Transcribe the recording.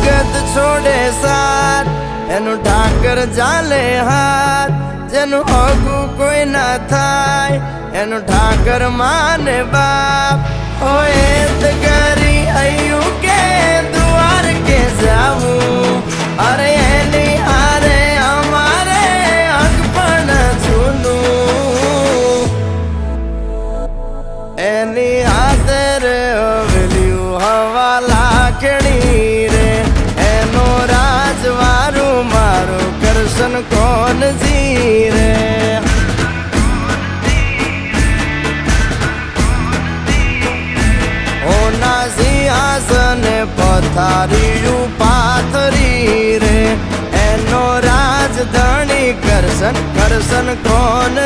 જગત છોડે સાથ એનું ઠાકર ચાલે હાથ જેનું હગું કોઈ ના થાય એનું ઠાકર માને બાપ હોય તો કરી આયું કે દ્વાર કે જાવું અરે એની હારે અમારે હક પણ છૂનું એની હાથર વેલ્યું હવા લાખણી રે એનો રાજવારું મારું કરશન કોણ જીરે ઓના સિંહાસને પથારીયું પાથરી રે એનો રાજધણી કરશન કરશન કોણ